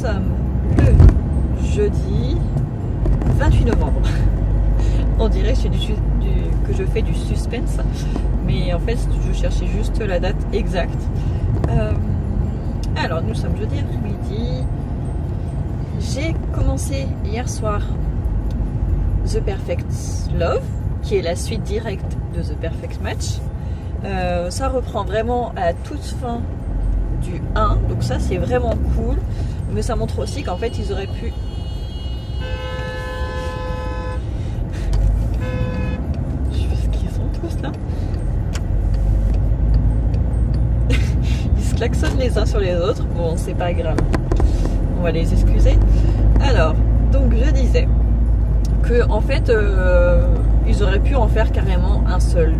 sommes le jeudi 28 novembre. On dirait que je fais du suspense, mais en fait je cherchais juste la date exacte. Alors nous sommes jeudi après-midi. J'ai commencé hier soir The Perfect Love, qui est la suite directe de The Perfect Match. Ça reprend vraiment à la toute fin du 1, donc ça c'est vraiment cool, mais ça montre aussi qu'en fait ils auraient pu... Je sais pas ce qu'ils sont tous là. Ils se klaxonnent les uns sur les autres, bon c'est pas grave, on va les excuser. Alors, donc je disais que en fait ils auraient pu en faire carrément un seul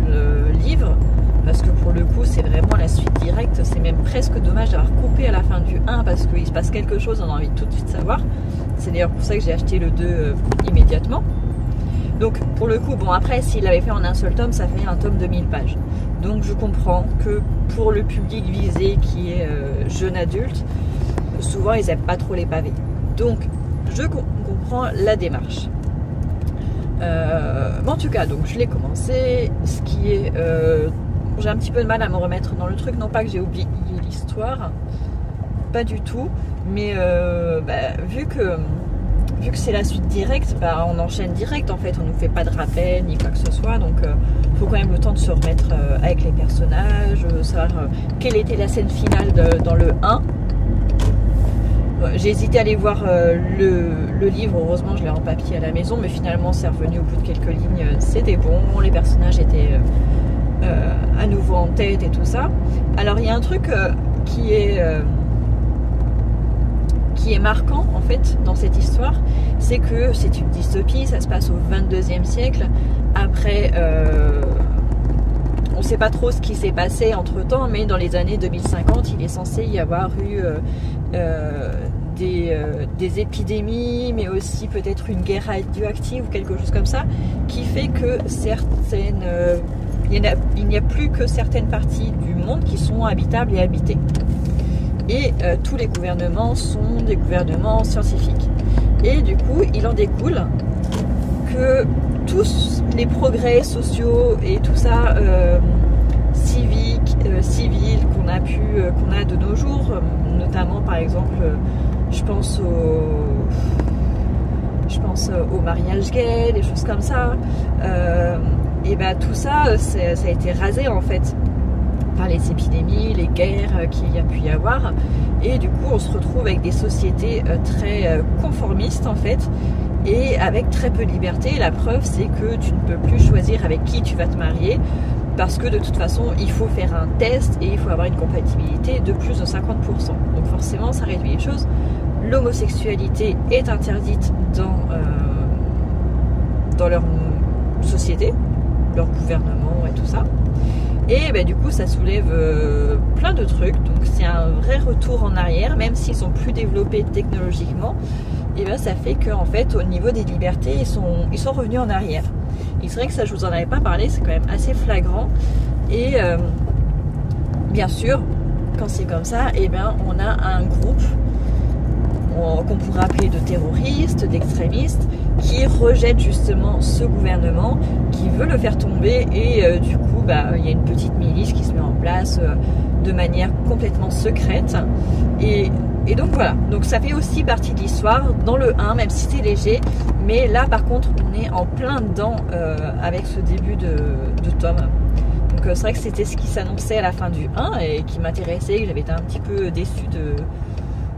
livre, parce que pour le coup c'est vraiment la suite directe. C'est même presque dommage d'avoir coupé à la fin du 1 parce qu'il se passe quelque chose, on a envie de tout de suite savoir. C'est d'ailleurs pour ça que j'ai acheté le 2 immédiatement. Donc pour le coup, bon après s'il l'avait fait en un seul tome, ça fait un tome de 1000 pages. Donc je comprends que pour le public visé qui est jeune adulte, souvent ils n'aiment pas trop les pavés. Donc je comprends la démarche. En tout cas, donc je l'ai commencé. Ce qui est... j'ai un petit peu de mal à me remettre dans le truc. Non pas que j'ai oublié l'histoire, pas du tout. Mais vu que c'est la suite directe, on enchaîne direct en fait. On nous fait pas de rappel ni quoi que ce soit. Donc faut quand même le temps de se remettre avec les personnages, savoir quelle était la scène finale dans le 1. J'ai hésité à aller voir le livre, heureusement je l'ai en papier à la maison, mais finalement c'est revenu au bout de quelques lignes, c'était bon, les personnages étaient à nouveau en tête et tout ça. Alors il y a un truc qui est marquant en fait dans cette histoire, c'est que c'est une dystopie, ça se passe au 22e siècle, après on ne sait pas trop ce qui s'est passé entre temps, mais dans les années 2050 il est censé y avoir eu des épidémies, mais aussi peut-être une guerre radioactive ou quelque chose comme ça, qui fait que il n'y a plus que certaines parties du monde qui sont habitables et habitées. Et tous les gouvernements sont des gouvernements scientifiques. Et du coup, il en découle que tous les progrès sociaux et tout ça, civiques, civils qu'on a de nos jours, notamment par exemple, je pense au mariage gay, des choses comme ça, et tout ça, ça a été rasé en fait par les épidémies, les guerres qu'il y a pu y avoir, et du coup on se retrouve avec des sociétés très conformistes en fait, et avec très peu de liberté. La preuve c'est que tu ne peux plus choisir avec qui tu vas te marier, parce que de toute façon il faut faire un test et il faut avoir une compatibilité de plus de 50%. Donc forcément ça réduit les choses. L'homosexualité est interdite dans leur société, leur gouvernement et tout ça. Et du coup ça soulève plein de trucs. Donc c'est un vrai retour en arrière, même s'ils sont plus développés technologiquement. Et ça fait qu'en fait au niveau des libertés ils sont revenus en arrière. Il serait que ça, je vous en avais pas parlé, c'est quand même assez flagrant. Et bien sûr, quand c'est comme ça, on a un groupe qu'on pourrait appeler de terroristes, d'extrémistes, qui rejettent justement ce gouvernement, qui veut le faire tomber. Et du coup, il y a une petite milice qui se met en place de manière complètement secrète. Et donc voilà, donc ça fait aussi partie de l'histoire dans le 1, même si c'est léger. Mais là par contre on est en plein dedans avec ce début de tome. Donc c'est vrai que c'était ce qui s'annonçait à la fin du 1 et qui m'intéressait, que j'avais été un petit peu déçue de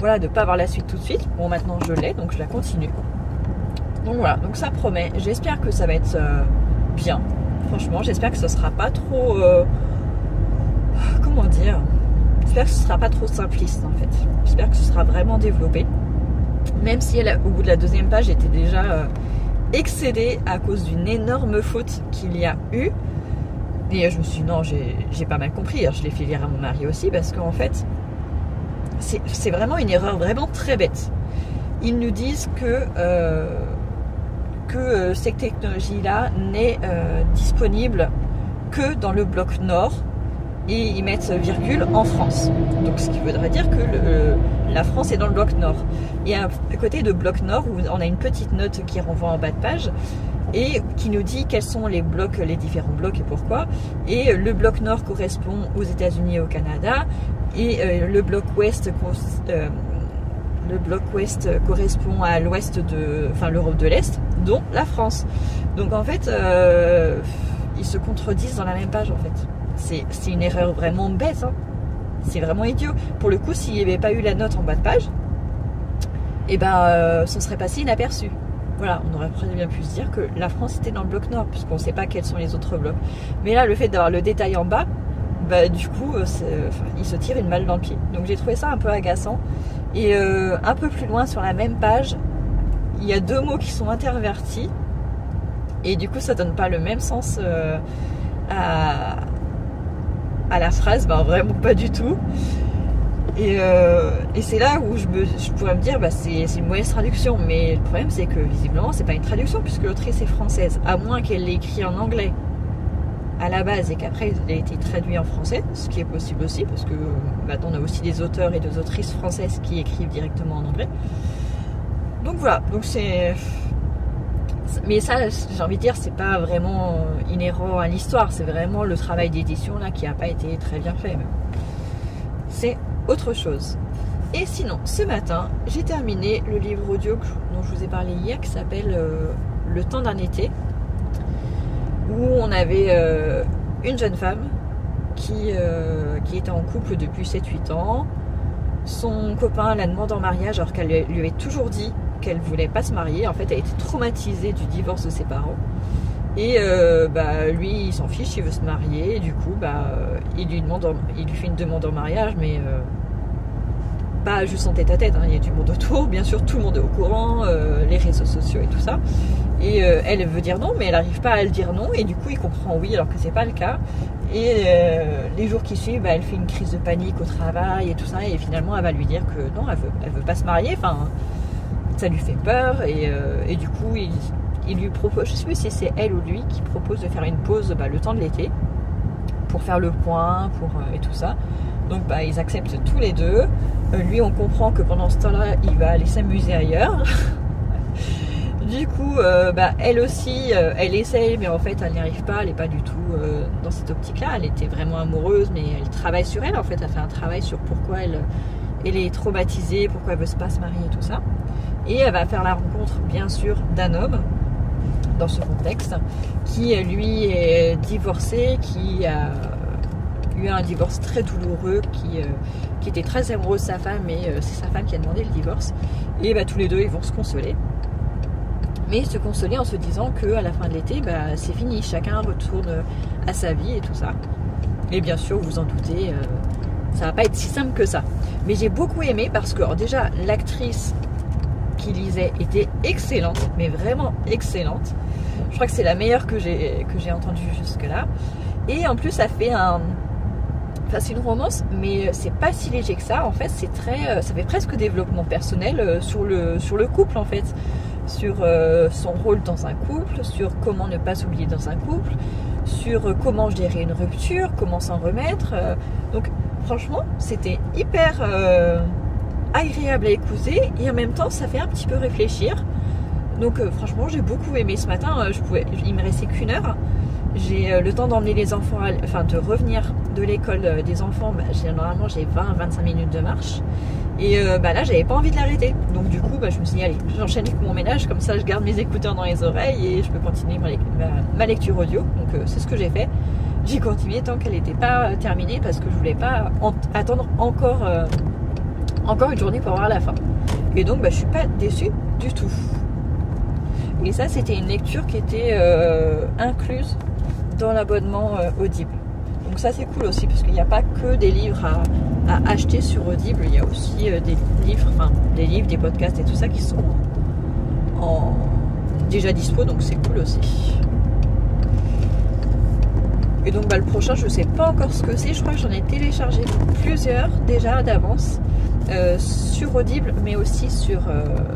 ne pas avoir la suite tout de suite. Bon, maintenant je l'ai, donc je la continue. Donc voilà, donc ça promet. J'espère que ça va être bien. Franchement, j'espère que ce sera pas trop... comment dire ? J'espère que ce sera pas trop simpliste en fait. J'espère que ce sera vraiment développé. Même si au bout de la deuxième page, j'étais déjà excédée à cause d'une énorme faute qu'il y a eu. Et je me suis dit non, j'ai pas mal compris. Alors, je l'ai fait lire à mon mari aussi parce qu'en fait, c'est vraiment une erreur vraiment très bête. Ils nous disent que cette technologie-là n'est disponible que dans le bloc nord et ils mettent virgule en France. Donc ce qui voudrait dire que la France est dans le bloc nord. Et à côté de bloc nord, où on a une petite note qui renvoie en bas de page et qui nous dit quels sont les blocs, les différents blocs et pourquoi. Et le bloc nord correspond aux États-Unis et au Canada, et le bloc ouest correspond à l'ouest l'Europe de l'Est, dont la France. Donc en fait, ils se contredisent dans la même page en fait. C'est une erreur vraiment bête, hein. C'est vraiment idiot. Pour le coup, s'il n'y avait pas eu la note en bas de page, et ça serait passé inaperçu. Voilà, on aurait très bien pu se dire que la France était dans le bloc nord, puisqu'on ne sait pas quels sont les autres blocs. Mais là, le fait d'avoir le détail en bas, du coup, il se tire une balle dans le pied. Donc j'ai trouvé ça un peu agaçant. Et un peu plus loin, sur la même page, il y a 2 mots qui sont intervertis. Et du coup, ça donne pas le même sens à la phrase, vraiment pas du tout. Et c'est là où je pourrais me dire, c'est une mauvaise traduction. Mais le problème, c'est que visiblement, c'est pas une traduction, puisque l'autrice est française, à moins qu'elle l'ait écrit en anglais à la base et qu'après il a été traduit en français, ce qui est possible aussi, parce que maintenant on a aussi des auteurs et des autrices françaises qui écrivent directement en anglais. Donc voilà, mais ça, j'ai envie de dire, c'est pas vraiment inhérent à l'histoire, c'est vraiment le travail d'édition là qui n'a pas été très bien fait. C'est autre chose. Et sinon, ce matin, j'ai terminé le livre audio dont je vous ai parlé hier, qui s'appelle Le temps d'un été, où on avait une jeune femme qui était en couple depuis 7-8 ans. Son copain la demande en mariage alors qu'elle lui avait toujours dit qu'elle voulait pas se marier. En fait, elle était traumatisée du divorce de ses parents. Et lui, il s'en fiche, il veut se marier. Et du coup, il lui fait une demande en mariage, mais pas juste en tête-à-tête, hein. Il y a du monde autour, bien sûr, tout le monde est au courant, les réseaux sociaux et tout ça. Et elle veut dire non, mais elle n'arrive pas à le dire non, et du coup il comprend oui alors que c'est pas le cas. Et les jours qui suivent, elle fait une crise de panique au travail et tout ça, et finalement elle va lui dire que non, elle veut pas se marier, enfin ça lui fait peur, et du coup il lui propose, je sais plus si c'est elle ou lui qui propose de faire une pause le temps de l'été pour faire le point, et tout ça. Donc ils acceptent tous les deux. Lui, on comprend que pendant ce temps-là, il va aller s'amuser ailleurs. Du coup, elle aussi, elle essaye, mais en fait, elle n'y arrive pas. Elle n'est pas du tout dans cette optique-là. Elle était vraiment amoureuse, mais elle travaille sur elle. En fait, elle fait un travail sur pourquoi elle est traumatisée, pourquoi elle veut pas se marier et tout ça. Et elle va faire la rencontre, bien sûr, d'un homme dans ce contexte, qui lui est divorcé, qui a eu un divorce très douloureux, qui était très amoureux de sa femme, et c'est sa femme qui a demandé le divorce. Et tous les deux, ils vont se consoler. Mais se consoler en se disant qu'à la fin de l'été, c'est fini, chacun retourne à sa vie et tout ça. Et bien sûr, vous en doutez, ça va pas être si simple que ça. Mais j'ai beaucoup aimé parce que déjà, l'actrice qui lisait était excellente, mais vraiment excellente. Je crois que c'est la meilleure que j'ai entendue jusque-là. Et en plus, ça fait c'est une romance, mais c'est pas si léger que ça. En fait, ça fait presque développement personnel sur le couple en fait. Sur son rôle dans un couple, sur comment ne pas s'oublier dans un couple, sur comment gérer une rupture, comment s'en remettre. Donc franchement, c'était hyper agréable à écouter, et en même temps, ça fait un petit peu réfléchir. Donc franchement, j'ai beaucoup aimé. Ce matin, il me restait qu'une heure. J'ai le temps d'emmener les enfants, de revenir de l'école des enfants. Normalement, j'ai 20-25 minutes de marche. Et là, j'avais pas envie de l'arrêter. Donc du coup, je me suis dit, allez, j'enchaîne avec mon ménage. Comme ça, je garde mes écouteurs dans les oreilles et je peux continuer ma lecture audio. Donc c'est ce que j'ai fait. J'ai continué tant qu'elle n'était pas terminée, parce que je voulais pas attendre encore une journée pour avoir la fin. Et donc, je suis pas déçue du tout. Et ça, c'était une lecture qui était incluse dans l'abonnement Audible. Donc ça, c'est cool aussi, parce qu'il n'y a pas que des livres à acheter sur Audible. Il y a aussi des livres, des podcasts et tout ça qui sont déjà dispo, donc c'est cool aussi. Et donc le prochain, je sais pas encore ce que c'est. Je crois que j'en ai téléchargé plusieurs déjà d'avance sur Audible, mais aussi sur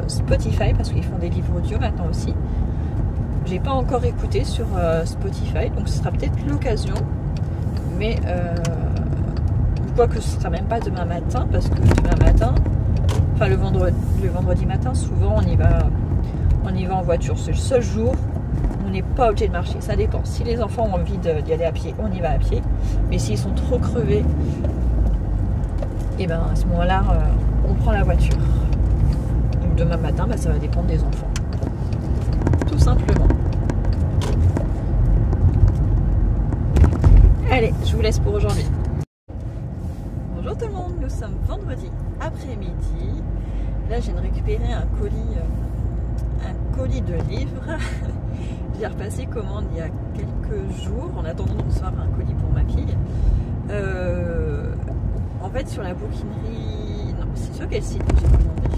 Spotify, parce qu'ils font des livres audio maintenant aussi. J'ai pas encore écouté sur Spotify, donc ce sera peut-être l'occasion. Mais quoique ce sera même pas demain matin, parce que demain matin, enfin le vendredi matin, souvent on y va en voiture. C'est le seul jour où on n'est pas obligé de marcher. Ça dépend. Si les enfants ont envie d'y aller à pied, on y va à pied. Mais s'ils sont trop crevés, et ben à ce moment-là, on prend la voiture. Donc demain matin, ça va dépendre des enfants. Tout simplement. Allez, je vous laisse pour aujourd'hui. Bonjour tout le monde, nous sommes vendredi après-midi. Là, je viens de récupérer un colis de livres. J'ai repassé commande il y a quelques jours en attendant de recevoir un colis pour ma fille. En fait, sur la bouquinerie... Non, c'est sur quel site que j'ai commandé?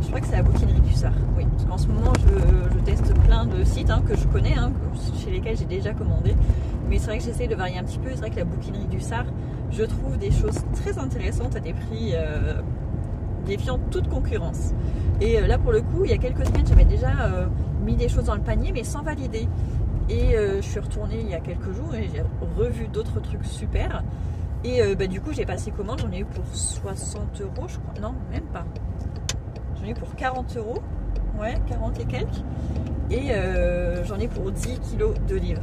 Je crois que c'est la bouquinerie du Sar. Oui, parce qu'en ce moment, je teste plein de sites que je connais, chez lesquels j'ai déjà commandé. Mais c'est vrai que j'essaie de varier un petit peu. C'est vrai que la bouquinerie du Sar, je trouve des choses très intéressantes à des prix défiant toute concurrence. Et là, pour le coup, il y a quelques semaines, j'avais déjà mis des choses dans le panier, mais sans valider. Et je suis retournée il y a quelques jours et j'ai revu d'autres trucs super. Et du coup, j'ai passé commande. J'en ai eu pour 60 €, je crois. Non, même pas. J'en ai eu pour 40 €. Ouais, 40 et quelques. Et j'en ai pour 10 kilos de livres.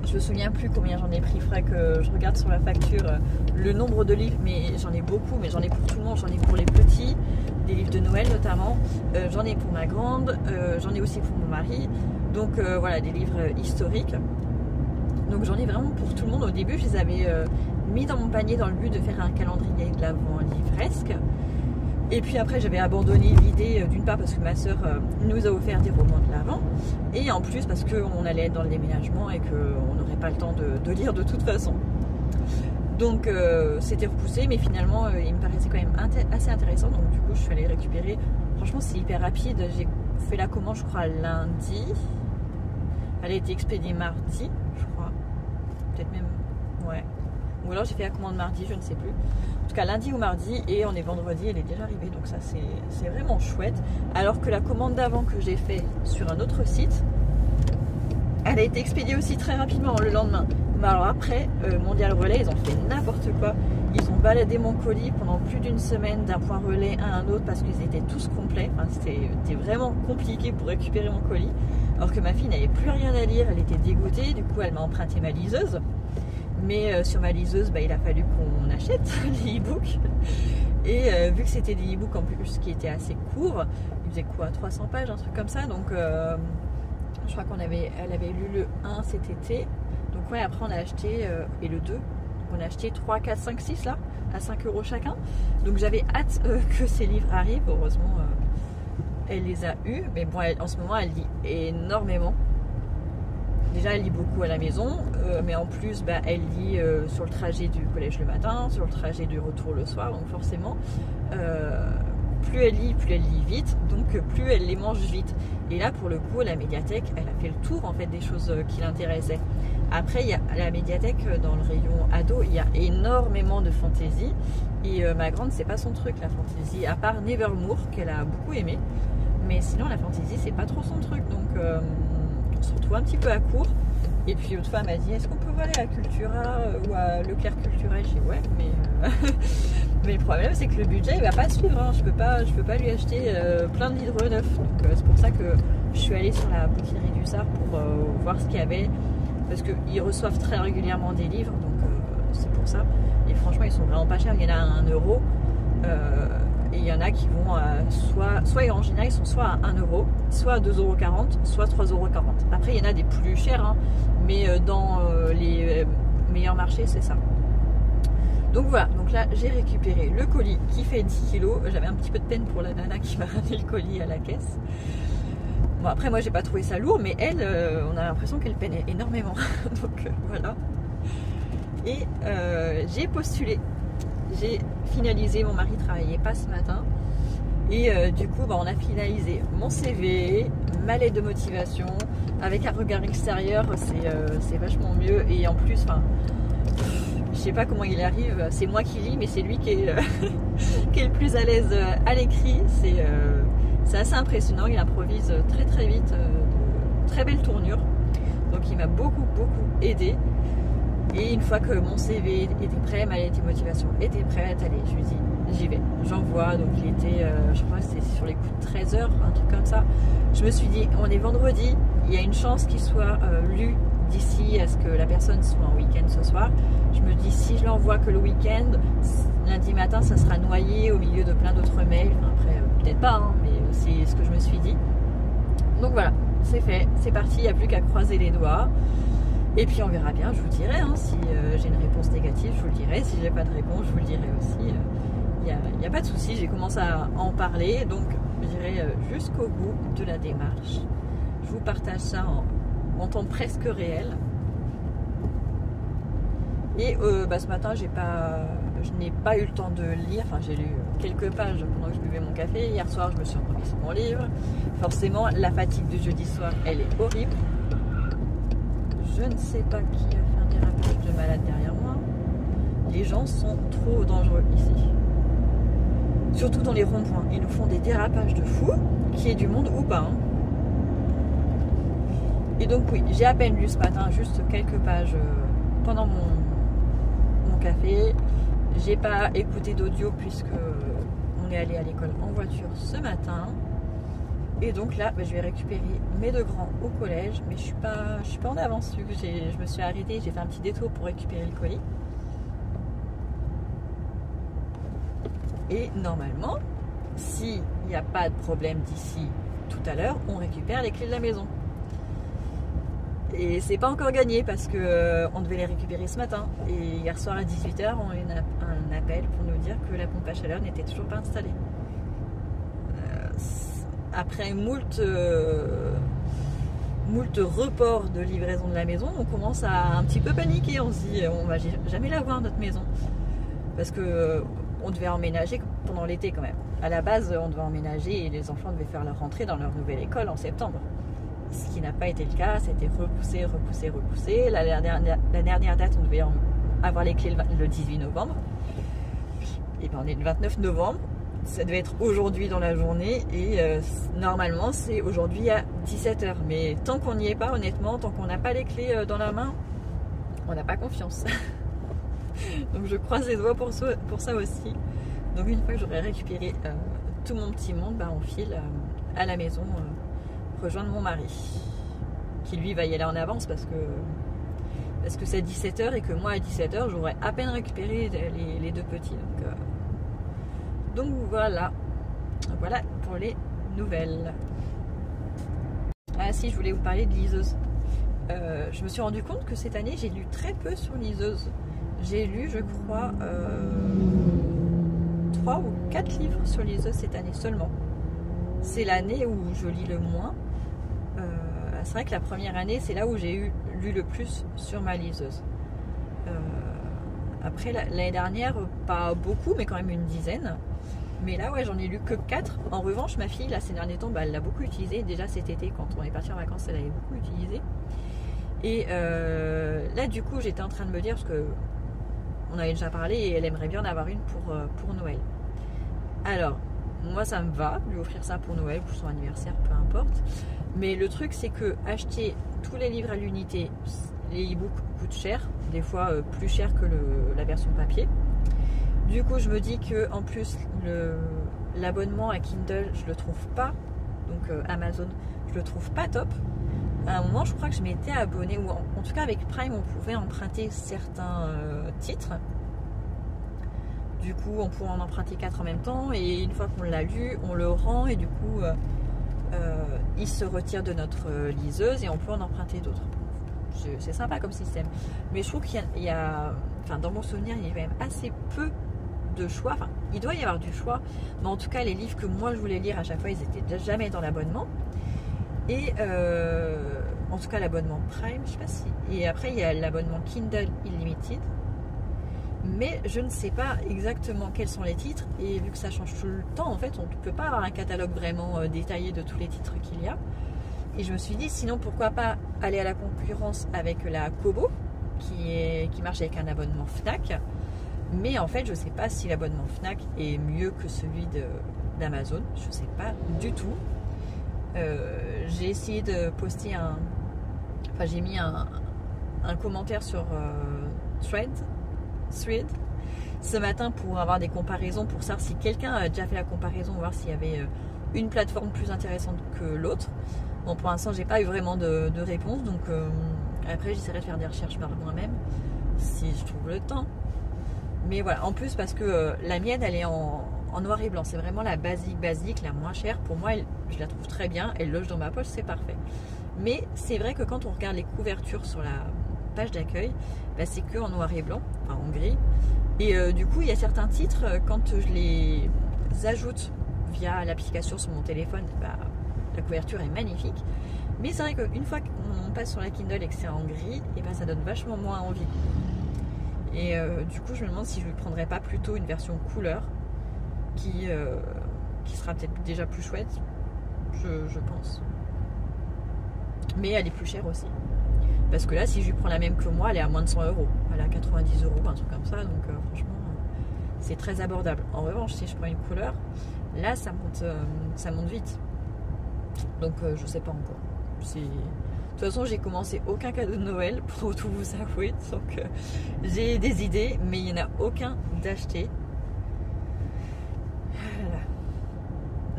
Je me souviens plus combien j'en ai pris. Il faudrait que je regarde sur la facture le nombre de livres, mais j'en ai beaucoup. Mais j'en ai pour tout le monde. J'en ai pour les petits, des livres de Noël notamment. J'en ai pour ma grande. J'en ai aussi pour mon mari. Donc voilà, des livres historiques. Donc j'en ai vraiment pour tout le monde. Au début, je les avais mis dans mon panier dans le but de faire un calendrier de l'Avent livresque. Et puis après, j'avais abandonné l'idée, d'une part parce que ma soeur nous a offert des romans de l'Avent, et en plus parce qu'on allait être dans le déménagement et qu'on n'aurait pas le temps de lire de toute façon. Donc c'était repoussé, mais finalement il me paraissait quand même assez intéressant. Donc du coup, je suis allée récupérer. Franchement, c'est hyper rapide. J'ai fait la commande, je crois, lundi. Elle a été expédiée mardi, je crois. Peut-être même... Ouais. Ou alors j'ai fait la commande mardi, je ne sais plus. En tout cas lundi ou mardi, et on est vendredi, elle est déjà arrivée. Donc ça c'est vraiment chouette. Alors que la commande d'avant que j'ai fait sur un autre site, elle a été expédiée aussi très rapidement le lendemain. Mais alors après, Mondial Relais, ils ont fait n'importe quoi. Ils ont baladé mon colis pendant plus d'une semaine d'un point relais à un autre parce qu'ils étaient tous complets. Enfin, c'était vraiment compliqué pour récupérer mon colis. Alors que ma fille n'avait plus rien à lire, elle était dégoûtée. Du coup, elle m'a emprunté ma liseuse. Mais sur ma liseuse, il a fallu qu'on achète les e-books. Et vu que c'était des e-books en plus qui étaient assez courts, ils faisaient quoi, 300 pages, un truc comme ça. Donc je crois elle avait lu le 1 cet été. Donc ouais, après on a acheté, et le 2. Donc on a acheté 3, 4, 5, 6 là, à 5 € chacun. Donc j'avais hâte que ces livres arrivent. Heureusement, elle les a eus. Mais bon, en ce moment, elle lit énormément. Déjà, elle lit beaucoup à la maison, mais en plus, elle lit sur le trajet du collège le matin, sur le trajet du retour le soir. Donc forcément, plus elle lit vite, donc plus elle les mange vite. Et là, pour le coup, la médiathèque, elle a fait le tour en fait des choses qui l'intéressaient. Après, il y a la médiathèque dans le rayon ado, il y a énormément de fantaisie. Et ma grande, c'est pas son truc la fantaisie, à part Nevermore qu'elle a beaucoup aimé. Mais sinon, la fantaisie, c'est pas trop son truc. Donc on se retrouve un petit peu à court. Et puis l'autre fois elle m'a dit, est-ce qu'on peut aller à Cultura ou à Leclerc Culturel? J'ai dit ouais, mais le problème c'est que le budget il va pas suivre, hein. Je peux pas lui acheter plein de livres neufs. Donc c'est pour ça que je suis allée sur la bouquinerie du Sar pour voir ce qu'il y avait, parce qu'ils reçoivent très régulièrement des livres, donc c'est pour ça. Et franchement ils sont vraiment pas chers, il y en a à 1 €. Et il y en a qui vont soit en général ils sont soit à 1 €, soit à 2,40 €, soit 3,40 €. Après il y en a des plus chers, hein, mais dans les meilleurs marchés c'est ça. Donc voilà, donc là j'ai récupéré le colis qui fait 10 kg. J'avais un petit peu de peine pour la nana qui m'a ramené le colis à la caisse. Bon après moi j'ai pas trouvé ça lourd, mais elle, on a l'impression qu'elle peinait énormément. Donc voilà. Et j'ai postulé. J'ai finalisé, mon mari travaillait pas ce matin. Et du coup, on a finalisé mon CV, ma lettre de motivation. Avec un regard extérieur, c'est vachement mieux. Et en plus, je sais pas comment il arrive. C'est moi qui lis, mais c'est lui qui est, qui est le plus à l'aise à l'écrit. C'est assez impressionnant. Il improvise très très vite. Très belle tournure. Donc il m'a beaucoup aidé. Et une fois que mon CV était prêt, ma lettre de motivation était prête, allez, je lui dis, j'y vais, j'envoie. Donc il était, je crois que c'était sur les coups de 13 h, un truc comme ça. Je me suis dit, on est vendredi, il y a une chance qu'il soit lu d'ici à ce que la personne soit en week-end ce soir. Je me dis, si je l'envoie que le week-end, lundi matin, ça sera noyé au milieu de plein d'autres mails. Enfin, après, peut-être pas, hein, mais c'est ce que je me suis dit. Donc voilà, c'est fait, c'est parti, il n'y a plus qu'à croiser les doigts. Et puis on verra bien, je vous dirai, hein, si j'ai une réponse négative, je vous le dirai. Si j'ai pas de réponse, je vous le dirai aussi. Il n'y a pas de souci, j'ai commencé à en parler, donc je dirai jusqu'au bout de la démarche. Je vous partage ça en temps presque réel. Et ce matin, je n'ai pas eu le temps de lire. Enfin, j'ai lu quelques pages pendant que je buvais mon café. Hier soir, je me suis endormie sur mon livre. Forcément, la fatigue du jeudi soir, elle est horrible. Je ne sais pas qui a fait un dérapage de malade derrière moi. Les gens sont trop dangereux ici. Surtout dans les ronds-points. Ils nous font des dérapages de fou, qu'il y ait du monde ou pas. Hein. Et donc oui, j'ai à peine lu ce matin juste quelques pages pendant mon café. J'ai pas écouté d'audio puisque on est allé à l'école en voiture ce matin. Et donc là, je vais récupérer mes deux grands au collège, mais je suis pas en avance vu que je me suis arrêtée, j'ai fait un petit détour pour récupérer le colis. Et normalement, s'il n'y a pas de problème d'ici tout à l'heure, on récupère les clés de la maison. Et c'est pas encore gagné parce que on devait les récupérer ce matin. Et hier soir à 18 h, on a eu un appel pour nous dire que la pompe à chaleur n'était toujours pas installée. Après moult reports de livraison de la maison, on commence à un petit peu paniquer. On se dit, on va jamais la voir notre maison. Parce que on devait emménager pendant l'été quand même. À la base, on devait emménager et les enfants devaient faire leur rentrée dans leur nouvelle école en septembre. Ce qui n'a pas été le cas, c'était repoussé. La dernière date, on devait avoir les clés le 18 novembre. Et bien on est le 29 novembre. Ça devait être aujourd'hui dans la journée et normalement c'est aujourd'hui à 17 h. Mais tant qu'on n'y est pas, honnêtement, tant qu'on n'a pas les clés dans la main, on n'a pas confiance. Donc je croise les doigts pour ça aussi. Donc une fois que j'aurai récupéré tout mon petit monde, on file à la maison rejoindre mon mari. Qui lui va y aller en avance parce que c'est 17 h et que moi à 17 h j'aurais à peine récupéré les deux petits. Donc voilà pour les nouvelles. Ah si, je voulais vous parler de liseuse. Je me suis rendu compte que cette année j'ai lu très peu sur liseuse. J'ai lu, je crois, 3 ou 4 livres sur liseuse cette année seulement. C'est l'année où je lis le moins. C'est vrai que la première année, c'est là où j'ai lu le plus sur ma liseuse. Après, l'année dernière, pas beaucoup, mais quand même une dizaine. Mais là, ouais, j'en ai lu que 4. En revanche, ma fille, là, ces derniers temps, elle l'a beaucoup utilisé. Déjà cet été, quand on est parti en vacances, elle l'avait beaucoup utilisé. Et là, du coup, j'étais en train de me dire, parce que on avait déjà parlé, et elle aimerait bien en avoir une pour Noël. Alors, moi, ça me va, lui offrir ça pour Noël, pour son anniversaire, peu importe. Mais le truc, c'est que acheter tous les livres à l'unité, les e-books coûtent cher, des fois plus cher que la version papier. Du coup, je me dis que en plus l'abonnement à Kindle, je le trouve pas, donc Amazon, je le trouve pas top. À un moment, je crois que je m'étais abonnée, ou en tout cas avec Prime, on pouvait emprunter certains titres. Du coup, on pouvait en emprunter 4 en même temps, et une fois qu'on l'a lu, on le rend, et du coup, il se retire de notre liseuse, et on peut en emprunter d'autres. C'est sympa comme système. Mais je trouve qu'il y a, enfin, dans mon souvenir, il y a quand même assez peu de choix. Enfin, il doit y avoir du choix, mais en tout cas, les livres que moi je voulais lire à chaque fois, ils étaient jamais dans l'abonnement. Et en tout cas, l'abonnement Prime, je sais pas si. Et après, il y a l'abonnement Kindle Unlimited. Mais je ne sais pas exactement quels sont les titres. Et vu que ça change tout le temps, en fait, on ne peut pas avoir un catalogue vraiment détaillé de tous les titres qu'il y a. Et je me suis dit, sinon, pourquoi pas aller à la concurrence avec la Kobo, qui marche avec un abonnement Fnac. Mais en fait, je ne sais pas si l'abonnement Fnac est mieux que celui d'Amazon. Je ne sais pas du tout. J'ai essayé de poster j'ai mis un commentaire sur Thread ce matin pour avoir des comparaisons, pour savoir si quelqu'un a déjà fait la comparaison, voir s'il y avait une plateforme plus intéressante que l'autre. Bon, pour l'instant, j'ai pas eu vraiment de réponse, donc après, j'essaierai de faire des recherches par moi-même si je trouve le temps. Mais voilà, en plus, parce que la mienne, elle est en noir et blanc. C'est vraiment la basique, la moins chère. Pour moi, je la trouve très bien. Elle loge dans ma poche, c'est parfait. Mais c'est vrai que quand on regarde les couvertures sur la page d'accueil, bah, c'est que en noir et blanc, enfin en gris. Et du coup, il y a certains titres, quand je les ajoute via l'application sur mon téléphone, bah, la couverture est magnifique. Mais c'est vrai qu'une fois qu'on passe sur la Kindle et que c'est en gris, et bah, ça donne vachement moins envie. Et du coup, je me demande si je ne prendrais pas plutôt une version couleur qui sera peut-être déjà plus chouette, je pense. Mais elle est plus chère aussi. Parce que là, si je lui prends la même que moi, elle est à moins de 100 €. Elle est à 90 €, un truc comme ça. Donc franchement, c'est très abordable. En revanche, si je prends une couleur, là, ça monte vite. Donc je sais pas encore. De toute façon, j'ai commencé aucun cadeau de Noël, pour tout vous avouer. Donc j'ai des idées, mais il n'y en a aucun d'acheté. Voilà.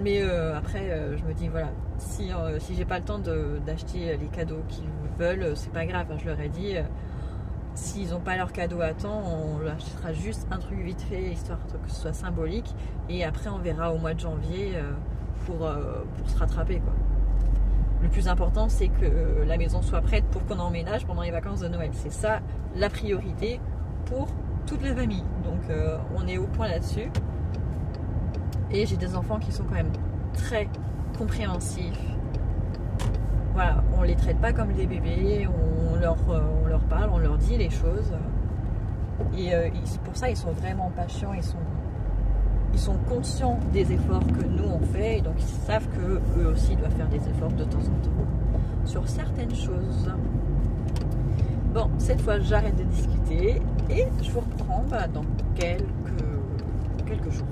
Mais après, je me dis, voilà, si j'ai pas le temps d'acheter les cadeaux qu'ils veulent, c'est pas grave. Je leur ai dit, s'ils n'ont pas leur cadeau à temps, on leur achètera juste un truc vite fait, histoire que ce soit symbolique. Et après, on verra au mois de janvier pour se rattraper, quoi. Le plus important, c'est que la maison soit prête pour qu'on emménage pendant les vacances de Noël. C'est ça la priorité pour toute la famille. Donc on est au point là-dessus. Et j'ai des enfants qui sont quand même très compréhensifs. Voilà, on les traite pas comme des bébés, on leur parle, on leur dit les choses. Et pour ça, ils sont vraiment patients, ils sont conscients des efforts que nous on fait, et donc ils savent qu'eux aussi doivent faire des efforts de temps en temps sur certaines choses. Bon, cette fois j'arrête de discuter et je vous reprends dans quelques jours.